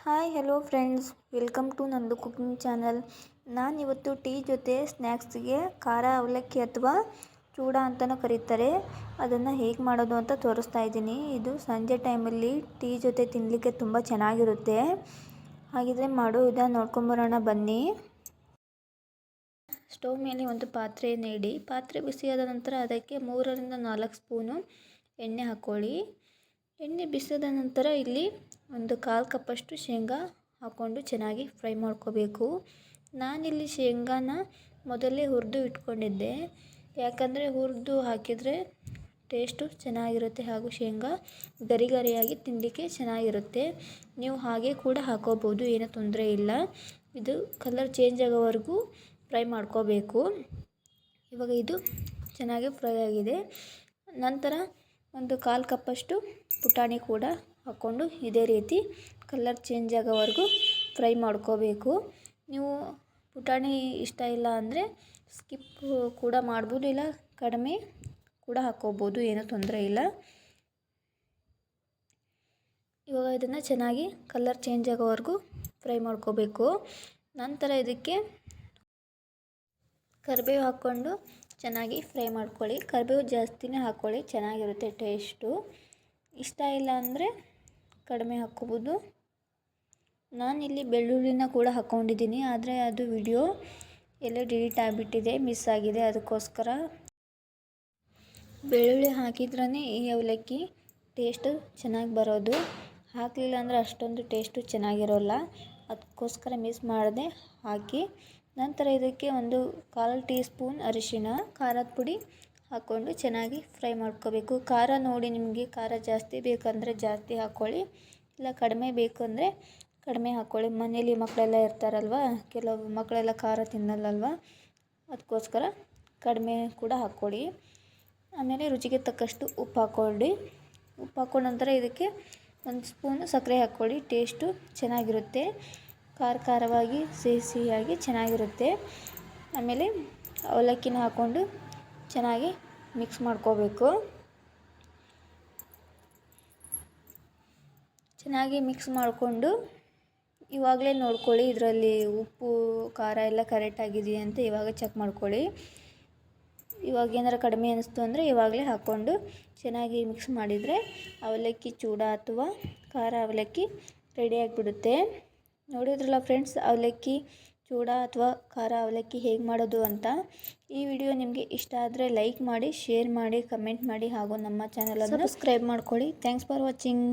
Hi hello friends, welcome to ನಂದು cooking channel. ನಾನಿವತ್ತು tea ಜೊತೆ ಸ್ನ್ಯಾಕ್ಸ್ಗೆ ಖಾರ ಅವಲಕ್ಕಿ ಅಥವಾ ಚೂಡ ಅಂತಲೂ ಕರೀತಾರೆ, ಅದನ್ನು ಹೇಗೆ ಮಾಡೋದು ಅಂತ ತೋರಿಸ್ತಾ ಇದ್ದೀನಿ. ಇದು ಸಂಜೆ ಟೈಮಲ್ಲಿ ಟೀ ಜೊತೆ ತಿನ್ನಲಿಕ್ಕೆ ತುಂಬ ಚೆನ್ನಾಗಿರುತ್ತೆ. ಹಾಗಿದ್ರೆ ಮಾಡೋ ವಿಧಾನ ನೋಡ್ಕೊಂಬರೋಣ ಬನ್ನಿ. ಸ್ಟವ್ ಮೇಲೆ ಒಂದು ಪಾತ್ರೆಯನ್ನು ಇಡಿ. ಪಾತ್ರೆ ಬಿಸಿಯಾದ ನಂತರ ಅದಕ್ಕೆ 3 ರಿಂದ 4 ಸ್ಪೂನು ಎಣ್ಣೆ ಹಾಕ್ಕೊಳ್ಳಿ. ಎಣ್ಣೆ ಬಿಸಿದ ನಂತರ ಇಲ್ಲಿ ಒಂದು 1/4 ಕಪ್ಪಷ್ಟು ಶೇಂಗಾ ಹಾಕ್ಕೊಂಡು ಚೆನ್ನಾಗಿ ಫ್ರೈ ಮಾಡ್ಕೋಬೇಕು. ನಾನಿಲ್ಲಿ ಶೇಂಗಾನ ಮೊದಲೇ ಹುರಿದು ಇಟ್ಕೊಂಡಿದ್ದೆ, ಯಾಕಂದರೆ ಹುರಿದು ಹಾಕಿದರೆ ಟೇಸ್ಟು ಚೆನ್ನಾಗಿರುತ್ತೆ ಹಾಗೂ ಶೇಂಗಾ ಗರಿ ಗರಿಯಾಗಿ ತಿನ್ನಲಿಕ್ಕೆ ಚೆನ್ನಾಗಿರುತ್ತೆ. ನೀವು ಹಾಗೆ ಕೂಡ ಹಾಕೋಬೋದು, ಏನೂ ತೊಂದರೆ ಇಲ್ಲ. ಇದು ಕಲರ್ ಚೇಂಜ್ ಆಗೋವರೆಗೂ ಫ್ರೈ ಮಾಡ್ಕೋಬೇಕು. ಇವಾಗ ಇದು ಚೆನ್ನಾಗಿ ಫ್ರೈ ಆಗಿದೆ. ನಂತರ ಒಂದು 1/4 ಕಪ್ಪಷ್ಟು ಪುಟಾಣಿ ಕೂಡ ಹಾಕ್ಕೊಂಡು ಇದೇ ರೀತಿ ಕಲರ್ ಚೇಂಜ್ ಆಗೋವರೆಗೂ ಫ್ರೈ ಮಾಡ್ಕೋಬೇಕು. ನೀವು ಪುಟಾಣಿ ಇಷ್ಟ ಇಲ್ಲ ಅಂದರೆ ಸ್ಕಿಪ್ ಕೂಡ ಮಾಡ್ಬೋದು, ಇಲ್ಲ ಕಡಿಮೆ ಕೂಡ ಹಾಕ್ಕೋಬೋದು, ಏನೂ ತೊಂದರೆ ಇಲ್ಲ. ಇವಾಗ ಇದನ್ನು ಚೆನ್ನಾಗಿ ಕಲರ್ ಚೇಂಜ್ ಆಗೋವರೆಗೂ ಫ್ರೈ ಮಾಡ್ಕೋಬೇಕು. ನಂತರ ಇದಕ್ಕೆ ಕರಿಬೇವು ಹಾಕ್ಕೊಂಡು ಚೆನ್ನಾಗಿ ಫ್ರೈ ಮಾಡ್ಕೊಳ್ಳಿ. ಕರಿಬೇವು ಜಾಸ್ತಿನೇ ಹಾಕ್ಕೊಳ್ಳಿ, ಚೆನ್ನಾಗಿರುತ್ತೆ ಟೇಸ್ಟು. ಇಷ್ಟ ಇಲ್ಲ ಅಂದರೆ ಕಡಿಮೆ ಹಾಕ್ಕೋಬೋದು. ನಾನಿಲ್ಲಿ ಬೆಳ್ಳುಳ್ಳಿನ ಕೂಡ ಹಾಕ್ಕೊಂಡಿದ್ದೀನಿ, ಆದರೆ ಅದು ವಿಡಿಯೋ ಎಲ್ಲೋ ಡಿಲೀಟ್ ಆಗಿಬಿಟ್ಟಿದೆ, ಮಿಸ್ ಆಗಿದೆ. ಅದಕ್ಕೋಸ್ಕರ ಬೆಳ್ಳುಳ್ಳಿ ಹಾಕಿದ್ರೇ ಈ ಅವಲಕ್ಕಿ ಟೇಸ್ಟು ಚೆನ್ನಾಗಿ ಬರೋದು. ಹಾಕಲಿಲ್ಲ ಅಂದರೆ ಅಷ್ಟೊಂದು ಟೇಸ್ಟು ಚೆನ್ನಾಗಿರೋಲ್ಲ, ಅದಕ್ಕೋಸ್ಕರ ಮಿಸ್ ಮಾಡದೆ ಹಾಕಿ. ನಂತರ ಇದಕ್ಕೆ ಒಂದು 1/4 ಟೀ ಸ್ಪೂನ್ ಅರಿಶಿಣ, ಖಾರದ ಪುಡಿ ಹಾಕ್ಕೊಂಡು ಚೆನ್ನಾಗಿ ಫ್ರೈ ಮಾಡ್ಕೋಬೇಕು. ಖಾರ ನೋಡಿ, ನಿಮಗೆ ಖಾರ ಜಾಸ್ತಿ ಬೇಕಂದರೆ ಜಾಸ್ತಿ ಹಾಕ್ಕೊಳ್ಳಿ, ಇಲ್ಲ ಕಡಿಮೆ ಬೇಕಂದರೆ ಕಡಿಮೆ ಹಾಕ್ಕೊಳ್ಳಿ. ಮನೇಲಿ ಮಕ್ಕಳೆಲ್ಲ ಇರ್ತಾರಲ್ವ, ಕೆಲವು ಮಕ್ಕಳೆಲ್ಲ ಖಾರ ತಿನ್ನಲ್ಲಲ್ವ, ಅದಕ್ಕೋಸ್ಕರ ಕಡಿಮೆ ಕೂಡ ಹಾಕ್ಕೊಳ್ಳಿ. ಆಮೇಲೆ ರುಚಿಗೆ ತಕ್ಕಷ್ಟು ಉಪ್ಪು ಹಾಕ್ಕೊಳ್ಳಿ. ಉಪ್ಪು ಹಾಕ್ಕೊಂಡ ನಂತರ ಇದಕ್ಕೆ 1 ಸ್ಪೂನು ಸಕ್ಕರೆ ಹಾಕ್ಕೊಳ್ಳಿ. ಟೇಸ್ಟು ಚೆನ್ನಾಗಿರುತ್ತೆ, ಖಾರವಾಗಿ ಸಿಹಿಯಾಗಿ ಚೆನ್ನಾಗಿರುತ್ತೆ. ಆಮೇಲೆ ಅವಲಕ್ಕಿನ ಹಾಕ್ಕೊಂಡು ಚೆನ್ನಾಗಿ ಮಿಕ್ಸ್ ಮಾಡ್ಕೋಬೇಕು. ಚೆನ್ನಾಗಿ ಮಿಕ್ಸ್ ಮಾಡಿಕೊಂಡು ಇವಾಗಲೇ ನೋಡ್ಕೊಳ್ಳಿ, ಇದರಲ್ಲಿ ಉಪ್ಪು ಖಾರ ಎಲ್ಲ ಕರೆಕ್ಟಾಗಿದೆಯಾ ಅಂತ ಇವಾಗ ಚೆಕ್ ಮಾಡ್ಕೊಳ್ಳಿ. ಇವಾಗ ಏನಾರು ಕಡಿಮೆ ಅನ್ನಿಸ್ತು ಅಂದರೆ ಇವಾಗಲೇ ಹಾಕ್ಕೊಂಡು ಚೆನ್ನಾಗಿ ಮಿಕ್ಸ್ ಮಾಡಿದರೆ ಅವಲಕ್ಕಿ ಚೂಡ ಅಥವಾ ಖಾರ ಅವಲಕ್ಕಿ ರೆಡಿಯಾಗಿಬಿಡುತ್ತೆ. ನೋಡಿದ್ರಲ್ಲ ಫ್ರೆಂಡ್ಸ್, ಅವಲಕ್ಕಿ ಚೂಡ ಅಥವಾ ಖಾರ ಅವಲಕ್ಕಿ ಹೇಗೆ ಮಾಡೋದು ಅಂತ. ಈ ವಿಡಿಯೋ ನಿಮಗೆ ಇಷ್ಟ ಆದರೆ ಲೈಕ್ ಮಾಡಿ, ಶೇರ್ ಮಾಡಿ, ಕಮೆಂಟ್ ಮಾಡಿ ಹಾಗೂ ನಮ್ಮ ಚಾನಲನ್ನು ಸಬ್ಸ್ಕ್ರೈಬ್ ಮಾಡ್ಕೊಳ್ಳಿ. Thanks for watching.